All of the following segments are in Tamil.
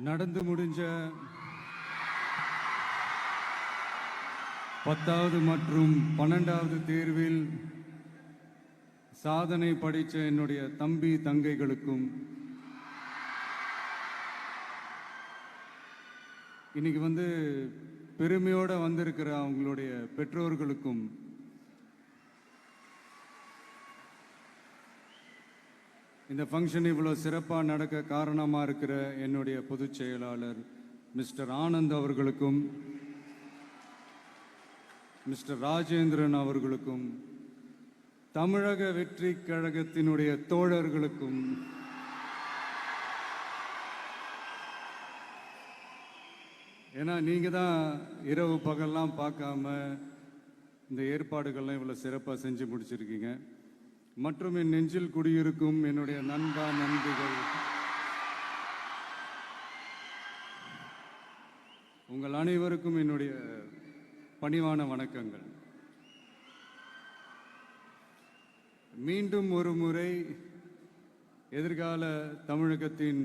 நடந்து முடிஞ்ச 10வது மற்றும் 12வது தேர்வில் சாதனை படைத்த என்னுடைய தம்பி தங்கைகளுக்கும் இன்னைக்கு பெருமையோட வந்திருக்கிற அவங்களுடைய பெற்றோர்களுக்கும் இந்த ஃபங்க்ஷன் இவ்வளோ சிறப்பாக நடக்க காரணமாக இருக்கிற என்னுடைய பொதுச் செயலாளர் மிஸ்டர் ஆனந்த் அவர்களுக்கும் மிஸ்டர் ராஜேந்திரன் அவர்களுக்கும் தமிழக வெற்றி கழகத்தினுடைய தோழர்களுக்கும் ஏன்னா நீங்கள் தான் இரவு பகல்லாம் பார்க்காம இந்த ஏற்பாடுகள்லாம் இவ்வளோ சிறப்பாக செஞ்சு முடிச்சிருக்கீங்க. மற்றும் என் நெஞ்சில் குடியிருக்கும் என்னுடைய நண்பா நண்பிகள், உங்கள் அனைவருக்கும் என்னுடைய பணிவான வணக்கங்கள். மீண்டும் ஒரு முறை எதிர்கால தமிழகத்தின்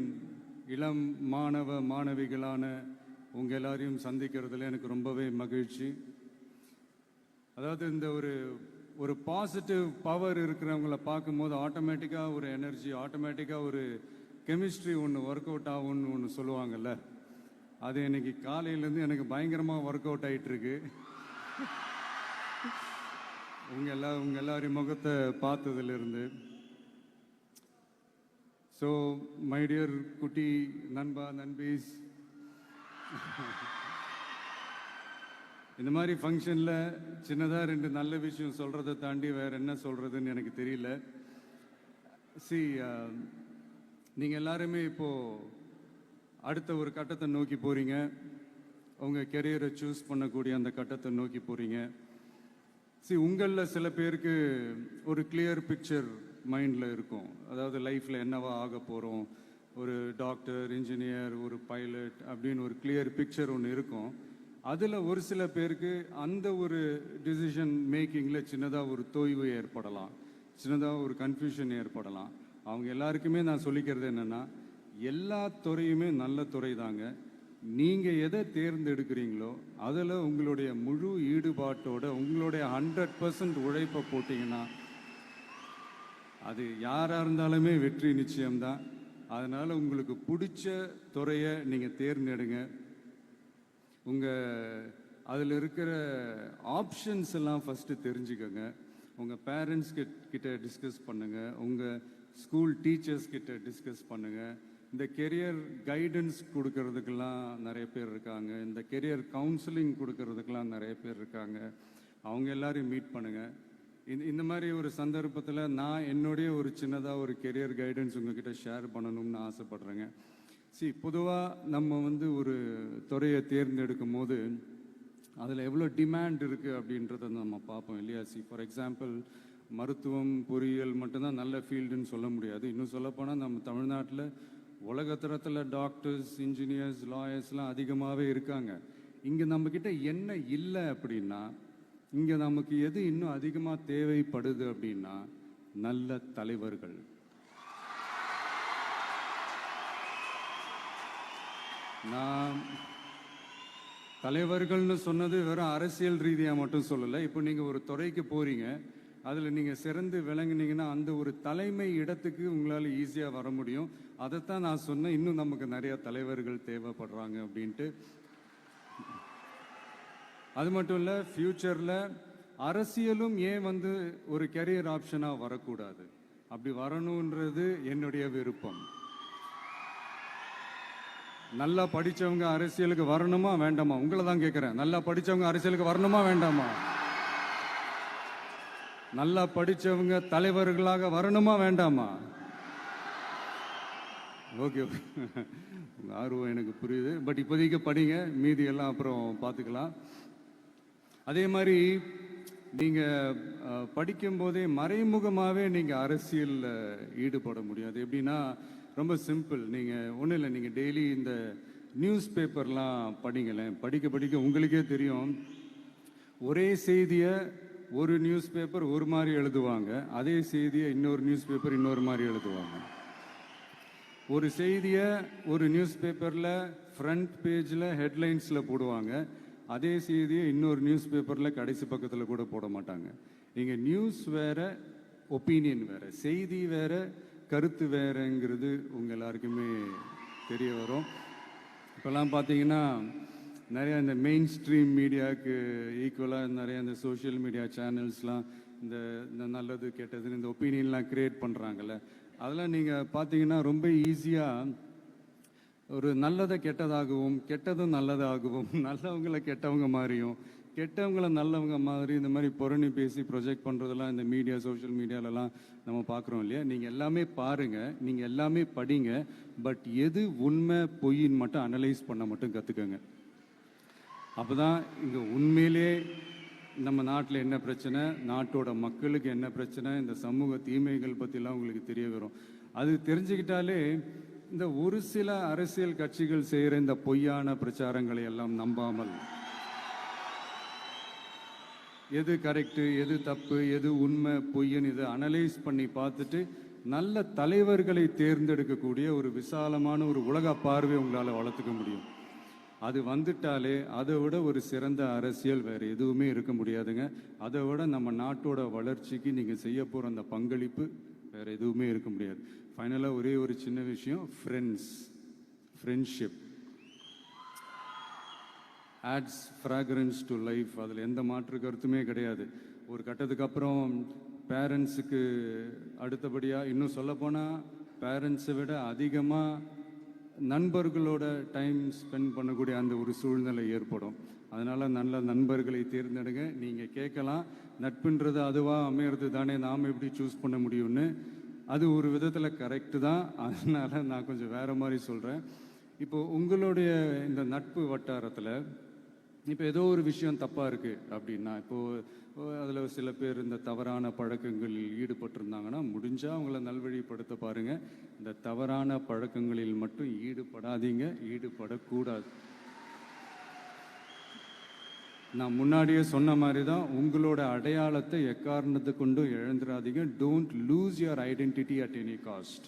இளம் மாணவ மாணவிகளான உங்கள் எல்லாரையும் சந்திக்கிறதுல எனக்கு ரொம்பவே மகிழ்ச்சி. அதாவது இந்த ஒரு பாசிட்டிவ் பவர் இருக்கிறவங்கள பார்க்கும்போது ஆட்டோமேட்டிக்காக ஒரு எனர்ஜி, ஆட்டோமேட்டிக்காக ஒரு கெமிஸ்ட்ரி ஒன்று ஒர்க் அவுட் ஆகும்னு ஒன்று சொல்லுவாங்கல்ல, அது இன்னைக்கு காலையிலேருந்து எனக்கு பயங்கரமாக ஒர்க் அவுட் ஆகிட்டுருக்கு. உங்கள் எல்லாரையும் முகத்தை பார்த்ததுலேருந்து. ஸோ மை டியர் குட்டி நண்பா நண்பீஸ், இந்த மாதிரி ஃபங்க்ஷனில் சின்னதாக 2 நல்ல விஷயம் சொல்கிறத தாண்டி வேறு என்ன சொல்கிறதுன்னு எனக்கு தெரியல. நீங்கள் எல்லாருமே இப்போது அடுத்த ஒரு கட்டத்தை நோக்கி போகிறீங்க. உங்கள் கெரியரை சூஸ் பண்ணக்கூடிய அந்த கட்டத்தை நோக்கி போகிறீங்க. உங்களில் சில பேருக்கு ஒரு கிளியர் பிக்சர் மைண்டில் இருக்கும். அதாவது லைஃப்பில் என்னவா ஆக போகிறோம், ஒரு டாக்டர், இன்ஜினியர், ஒரு பைலட் அப்படின்னு ஒரு கிளியர் பிக்சர் ஒன்று இருக்கும். அதில் ஒரு சில பேருக்கு அந்த ஒரு டிசிஷன் மேக்கிங்கில் சின்னதாக ஒரு தொய்வு ஏற்படலாம், சின்னதாக ஒரு கன்ஃபியூஷன் ஏற்படலாம். அவங்க எல்லாருக்குமே நான் சொல்லிக்கிறது என்னென்னா, எல்லா துறையுமே நல்ல துறை தாங்க. நீங்கள் எதை தேர்ந்தெடுக்கிறீங்களோ அதில் உங்களுடைய முழு ஈடுபாட்டோட உங்களுடைய 100% உழைப்பை போட்டிங்கன்னா அது யாராக இருந்தாலுமே வெற்றி நிச்சயம்தான். அதனால் உங்களுக்கு பிடிச்ச துறையை நீங்கள் தேர்ந்தெடுங்க. அதில் இருக்கிற ஆப்ஷன்ஸ் எல்லாம் ஃபஸ்ட்டு தெரிஞ்சுக்கோங்க. உங்கள் பேரண்ட்ஸ் கிட்ட டிஸ்கஸ் பண்ணுங்கள், உங்கள் ஸ்கூல் டீச்சர்ஸ் கிட்ட டிஸ்கஸ் பண்ணுங்கள். இந்த கெரியர் கைடன்ஸ் கொடுக்கறதுக்கெல்லாம் நிறைய பேர் இருக்காங்க, இந்த கெரியர் கவுன்சிலிங் கொடுக்கறதுக்கெல்லாம் நிறைய பேர் இருக்காங்க. அவங்க எல்லாரையும் மீட் பண்ணுங்கள். இந்த மாதிரி ஒரு சந்தர்ப்பத்தில் நான் என்னுடைய ஒரு சின்னதாக ஒரு கெரியர் கைடன்ஸ் உங்ககிட்ட ஷேர் பண்ணணும்னு ஆசைப்படுறேங்க. பொதுவாக நம்ம ஒரு துறையை தேர்ந்தெடுக்கும் போது அதில் எவ்வளோ டிமாண்ட் இருக்குது அப்படின்றத நம்ம பார்ப்போம் இல்லையா. ஃபார் எக்ஸாம்பிள், மருத்துவம், பொறியியல் மட்டும்தான் நல்ல ஃபீல்டுன்னு சொல்ல முடியாது. இன்னும் சொல்லப்போனால் நம்ம தமிழ்நாட்டில் உலகத்தரத்தில் டாக்டர்ஸ், இன்ஜினியர்ஸ், லாயர்ஸ்லாம் அதிகமாகவே இருக்காங்க. இங்கே நம்மக்கிட்ட என்ன இல்லை அப்படின்னா, இங்கே நமக்கு எது இன்னும் அதிகமாக தேவைப்படுது அப்படின்னா நல்ல தலைவர்கள். நான் தலைவர்கள்னு சொன்னது வெறும் அரசியல் ரீதியாக மட்டும் சொல்லலை. இப்போ நீங்கள் ஒரு துறைக்கு போகிறீங்க, அதில் நீங்கள் சிறந்து விளங்குனீங்கன்னா அந்த ஒரு தலைமை இடத்துக்கு உங்களால் ஈஸியாக வர முடியும். அதைத்தான் நான் சொன்னேன், இன்னும் நமக்கு நிறையா தலைவர்கள் தேவைப்படுறாங்க அப்படின்ட்டு. அது மட்டும் இல்லை, ஃப்யூச்சரில் அரசியலும் ஏன் ஒரு கெரியர் ஆப்ஷனாக வரக்கூடாது, அப்படி வரணுன்றது என்னுடைய விருப்பம். நல்லா படித்தவங்க அரசியலுக்கு வரணுமா வேண்டாமா? உங்களை தான் கேட்குறேன். நல்லா படித்தவங்க அரசியலுக்கு வரணுமா வேண்டாமா? நல்லா படித்தவங்க தலைவர்களாக வரணுமா வேண்டாமா? ஓகே, உங்கள் ஆர்வம் எனக்கு புரியுது. பட் இப்போதைக்கு படிங்க, மீதி எல்லாம் அப்புறம் பார்த்துக்கலாம். அதே மாதிரி நீங்கள் படிக்கும்போதே மறைமுகமாகவே நீங்கள் அரசியலில் ஈடுபட முடியாது. எப்படின்னா, ரொம்ப சிம்பிள். நீங்கள் ஒன்றும் இல்லை, நீங்கள் டெய்லி இந்த நியூஸ் பேப்பர்லாம் படிங்களேன். படிக்க படிக்க உங்களுக்கே தெரியும், ஒரே செய்தியை ஒரு நியூஸ் பேப்பர் ஒரு மாதிரி எழுதுவாங்க, அதே செய்தியை இன்னொரு நியூஸ் பேப்பர் இன்னொரு மாதிரி எழுதுவாங்க. ஒரு செய்தியை ஒரு நியூஸ் பேப்பரில் ஃப்ரண்ட் பேஜில் ஹெட்லைன்ஸில் போடுவாங்க, அதே செய்தியை இன்னொரு நியூஸ் பேப்பரில் கடைசி பக்கத்தில் கூட போட மாட்டாங்க. இங்கே நியூஸ் வேறு, ஒப்பீனியன் வேறு, செய்தி வேறு, கருத்து வேறுங்கிறது உங்கள் எல்லாருக்குமே தெரிய வரும். இப்போல்லாம் பார்த்தீங்கன்னா நிறையா இந்த மெயின் ஸ்ட்ரீம் மீடியாவுக்கு ஈக்குவலாக நிறைய இந்த சோஷியல் மீடியா சேனல்ஸ்லாம் இந்த நல்லது கெட்டதுன்னு இந்த ஒப்பீனியன்லாம் க்ரியேட் பண்ணுறாங்கல்ல, அதெல்லாம் நீங்கள் பார்த்தீங்கன்னா ரொம்ப ஈஸியாக ஒரு நல்லதை கெட்டதாகவும் கெட்டதும் நல்லதாகவும் நல்லவங்களை கெட்டவங்க மாதிரியும் கெட்டவங்கள நல்லவங்க மாதிரி இந்த மாதிரி புரணி பேசி ப்ரொஜெக்ட் பண்ணுறதெல்லாம் இந்த மீடியா சோஷியல் மீடியாலலாம் நம்ம பார்க்குறோம் இல்லையா. நீங்கள் எல்லாமே பாருங்கள், நீங்கள் எல்லாமே படிங்க, பட் எது உண்மை பொய்ன்னு மட்டும் அனலைஸ் பண்ண மட்டும் கற்றுக்கங்க. அப்போ தான் இங்கே உண்மையிலே நம்ம நாட்டில் என்ன பிரச்சனை, நாட்டோட மக்களுக்கு என்ன பிரச்சனை, இந்த சமூக தீமைகள் பற்றிலாம் உங்களுக்கு தெரிய வரும். அது தெரிஞ்சுக்கிட்டாலே இந்த ஒரு சில அரசியல் கட்சிகள் செய்கிற இந்த பொய்யான பிரச்சாரங்களை எல்லாம் நம்பாமல் எது கரெக்டு, எது தப்பு, எது உண்மை பொய்ன்னு இதை அனலைஸ் பண்ணி பார்த்துட்டு நல்ல தலைவர்களை தேர்ந்தெடுக்கக்கூடிய ஒரு விசாலமான ஒரு உலக பார்வை உங்களால் வளர்த்துக்க முடியும். அது வந்துட்டாலே அதை விட ஒரு சிறந்த அரசியல் வேறு எதுவுமே இருக்க முடியாதுங்க. அதை விட நம்ம நாட்டோட வளர்ச்சிக்கு நீங்கள் செய்ய போகிற அந்த பங்களிப்பு வேறு எதுவுமே இருக்க முடியாது. ஃபைனலாக ஒரே ஒரு சின்ன விஷயம், friendship ads fragrance to life. அதில் எந்த மாற்று கருத்துமே கிடையாது. ஒரு கட்டத்துக்கு அப்புறம் பேரண்ட்ஸுக்கு அடுத்தபடியாக, இன்னும் சொல்லப்போனால் பேரண்ட்ஸை விட அதிகமாக நண்பர்களோட டைம் ஸ்பெண்ட் பண்ணக்கூடிய அந்த ஒரு சூழ்நிலை ஏற்படும். அதனால் நல்ல நண்பர்களை தேர்ந்தெடுங்க. நீங்கள் கேட்கலாம், நட்புன்றது அதுவாக அமையிறது தானே, நாம் எப்படி சூஸ் பண்ண முடியும்னு. அது ஒரு விதத்தில் கரெக்டு தான். அதனால் நான் கொஞ்சம் வேறு மாதிரி சொல்கிறேன். இப்போது உங்களுடைய இந்த நட்பு வட்டாரத்தில் இப்போ ஏதோ ஒரு விஷயம் தப்பாக இருக்குது அப்படின்னா, இப்போது அதில் சில பேர் இந்த தவறான பழக்கங்களில் ஈடுபட்டிருந்தாங்கன்னா முடிஞ்சால் அவங்கள நல்வழிப்படுத்த பாருங்கள். இந்த தவறான பழக்கங்களில் மட்டும் ஈடுபடாதீங்க, ஈடுபடக்கூடாது. நான் முன்னாடியே சொன்ன மாதிரி தான், உங்களோட அடையாளத்தை எக்காரணத்தை கொண்டும் இழந்துடாதீங்க. Don't lose your identity at any cost.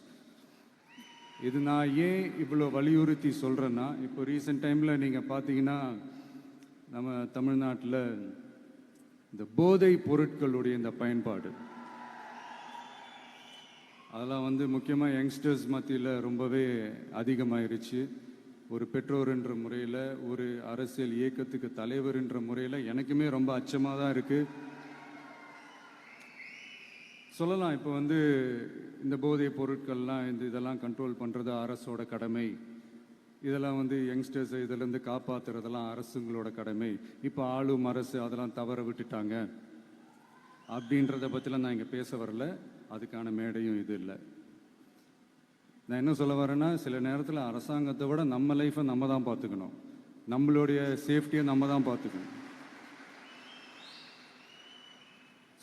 இது நான் ஏன் இவ்வளோ வலியுறுத்தி சொல்கிறேன்னா, இப்போ ரீசெண்ட் டைமில் நீங்கள் பார்த்தீங்கன்னா நம்ம தமிழ்நாட்டில் இந்த போதை பொருட்களுடைய இந்த பயன்பாடு அதெல்லாம் வந்து முக்கியமாக யங்ஸ்டர்ஸ் மத்தியில் ரொம்பவே அதிகமாயிருச்சு. ஒரு பெற்றோர் என்ற முறையில், ஒரு அரசியல் இயக்கத்துக்கு தலைவர் என்ற முறையில் எனக்குமே ரொம்ப அச்சமாக தான் இருக்குது. சொல்லலாம், இப்போ வந்து இந்த போதை பொருட்கள்லாம் இதெல்லாம் கண்ட்ரோல் பண்ணுறது அரசோட கடமை, இதெல்லாம் வந்து யங்ஸ்டர்ஸை இதிலேருந்து காப்பாற்றுறதெல்லாம் அரசுங்களோட கடமை. இப்போ ஆளும் அரசு அதெல்லாம் தவற விட்டுட்டாங்க அப்படின்றத பற்றிலாம் நான் இங்கே பேச வரல. அதுக்கான மேடையும் இது இல்லை. நான் என்ன சொல்ல வரேன்னா, சில நேரத்தில் அரசாங்கத்தை விட நம்ம லைஃப்பை நம்ம தான் பார்த்துக்கணும், நம்மளுடைய சேஃப்டியை நம்ம தான் பார்த்துக்கணும்.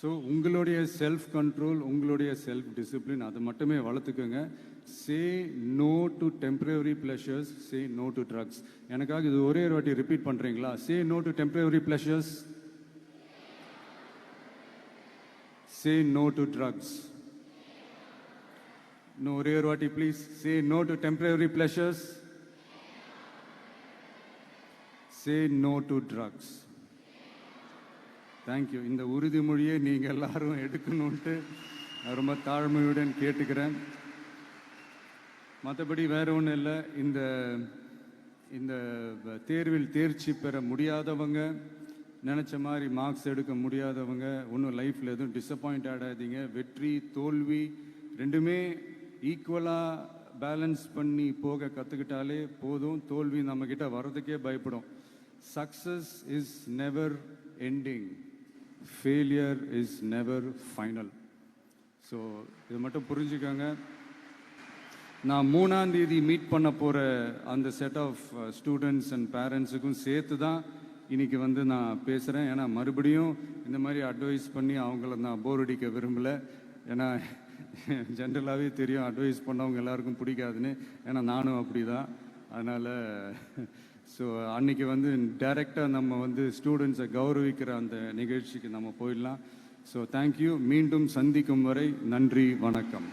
ஸோ உங்களுடைய செல்ஃப் கண்ட்ரோல், உங்களுடைய செல்ஃப் டிசிப்ளின் அதை மட்டுமே வளர்த்துக்கோங்க. Say no to temporary pleasures, say no to drugs. எனக்காக இது ஒரே ஒரு வாட்டி ரிப்பீட் பண்ணுறீங்களா? Say no to temporary pleasures, say no to drugs. இன்னும் ஒரே ஒரு வாட்டி please. Say no to temporary pleasures, say no to drugs. Thank you. இந்த உறுதிமொழியை நீங்கள் எல்லாரும் எடுக்கணுன்ட்டு ரொம்ப தாழ்மையுடன் கேட்டுக்கிறேன். மற்றபடி வேறு ஒன்றும் இல்லை. இந்த தேர்வில் தேர்ச்சி பெற முடியாதவங்க, நினச்ச மாதிரி மார்க்ஸ் எடுக்க முடியாதவங்க ஒன்றும் லைஃப்பில் எதுவும் டிசப்பாயிண்ட் ஆகாதீங்க. வெற்றி தோல்வி ரெண்டுமே ஈக்குவலாக பேலன்ஸ் பண்ணி போக கற்றுக்கிட்டாலே போதும். தோல்வி நம்மக்கிட்ட வர்றதுக்கே பயப்படும். Success is never ending, failure is never final. So இது மட்டும் புரிஞ்சுக்கோங்க. நான் 3ஆம் தேதி மீட் பண்ண போகிற அந்த செட் ஆஃப் ஸ்டூடெண்ட்ஸ் அண்ட் பேரண்ட்ஸுக்கும் சேர்த்து தான் இன்றைக்கி வந்து நான் பேசுகிறேன். ஏன்னா மறுபடியும் இந்த மாதிரி அட்வைஸ் பண்ணி அவங்கள நான் போர் அடிக்க விரும்பலை. ஏன்னா ஜென்ரலாகவே தெரியும் அட்வைஸ் பண்ணவங்க எல்லாருக்கும் பிடிக்காதுன்னு. ஏன்னா நானும் அப்படி தான். அதனால் ஸோ அன்றைக்கி வந்து டைரெக்டாக நம்ம வந்து ஸ்டூடெண்ட்ஸை கௌரவிக்கிற அந்த நிகழ்ச்சிக்கு நம்ம போயிடலாம். So thank you. மீண்டும் சந்திக்கும் வரை நன்றி, வணக்கம்.